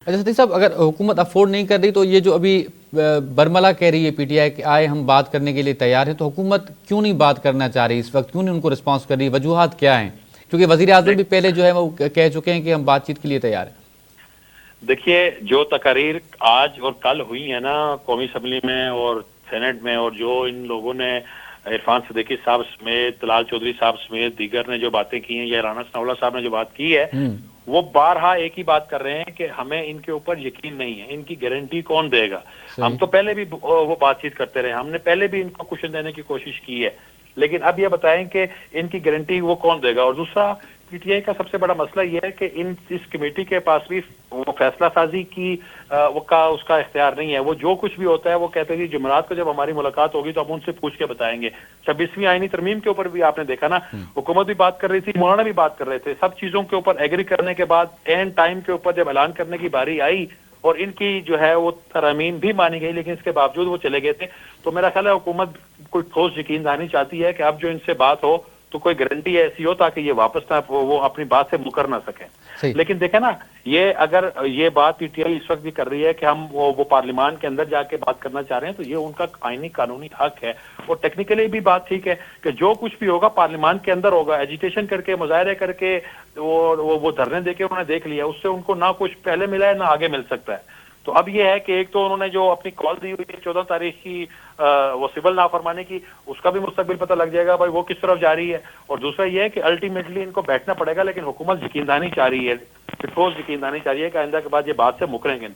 اچھا صدیق صاحب، اگر حکومت افورڈ نہیں کر رہی تو یہ جو ابھی برملا کہہ رہی ہے پی ٹی آئی کہ آئے ہم بات کرنے کے لیے تیار ہیں، تو حکومت کیوں نہیں بات کرنا چاہ رہی اس وقت؟ کیوں نہیں ان کو رسپانس کر رہی؟ وجوہات کیا ہیں؟ کیونکہ وزیر اعظم بھی پہلے جو ہے وہ کہہ چکے ہیں کہ ہم بات چیت کے لیے تیار ہیں۔ دیکھیے، جو تقاریر آج اور کل ہوئی ہیں نا قومی اسمبلی میں اور سینٹ میں، اور جو ان لوگوں نے عرفان صدیقی صاحب سمیت، طلال چودھری صاحب سمیت دیگر نے جو باتیں کی ہیں، یا رانا ثناء اللہ صاحب نے جو بات کی ہے، وہ بارہا ایک ہی بات کر رہے ہیں کہ ہمیں ان کے اوپر یقین نہیں ہے، ان کی گارنٹی کون دے گا۔ ہم تو پہلے بھی وہ بات چیت کرتے رہے، ہم نے پہلے بھی ان کو کوشچن دینے کی کوشش کی ہے، لیکن اب یہ بتائیں کہ ان کی گارنٹی وہ کون دے گا۔ اور دوسرا، پی ٹی آئی کا سب سے بڑا مسئلہ یہ ہے کہ اس کمیٹی کے پاس بھی وہ فیصلہ سازی کی اس کا اختیار نہیں ہے۔ وہ جو کچھ بھی ہوتا ہے وہ کہتے ہیں کہ جمعرات کو جب ہماری ملاقات ہوگی تو ہم ان سے پوچھ کے بتائیں گے۔ 26ویں آئینی ترمیم کے اوپر بھی آپ نے دیکھا نا، حکومت بھی بات کر رہی تھی، مولانا بھی بات کر رہے تھے، سب چیزوں کے اوپر ایگری کرنے کے بعد اینڈ ٹائم کے اوپر جب اعلان کرنے کی باری آئی اور ان کی جو ہے وہ ترامیم بھی مانی گئی، لیکن اس کے باوجود وہ چلے گئے تھے۔ تو میرا خیال ہے حکومت کوئی ٹھوس یقین دہانی چاہتی ہے کہ اب جو ان سے بات ہو تو کوئی گارنٹی ایسی ہو تاکہ یہ واپس نہ وہ اپنی بات سے مکر نہ سکیں۔ لیکن دیکھیں نا، یہ اگر یہ بات پی ٹی آئی اس وقت بھی کر رہی ہے کہ ہم وہ پارلیمان کے اندر جا کے بات کرنا چاہ رہے ہیں، تو یہ ان کا آئینی قانونی حق ہے، اور ٹیکنیکلی بھی بات ٹھیک ہے کہ جو کچھ بھی ہوگا پارلیمان کے اندر ہوگا۔ ایجیٹیشن کر کے، مظاہرے کر کے، وہ دھرنے دے کے انہوں نے دیکھ لیا، اس سے ان کو نہ کچھ پہلے ملا ہے نہ آگے مل سکتا ہے۔ تو اب یہ ہے کہ ایک تو انہوں نے جو اپنی کال دی ہوئی ہے 14 تاریخ کی وہ سول نافرمانی کی، اس کا بھی مستقبل پتہ لگ جائے گا بھائی وہ کس طرف جا رہی ہے۔ اور دوسرا یہ ہے کہ الٹیمیٹلی ان کو بیٹھنا پڑے گا، لیکن حکومت یقین دہانی چاہ رہی ہے، ٹھوس یقین دہانی چاہ رہی ہے کہ آئندہ کے بعد یہ بات سے مکریں گے۔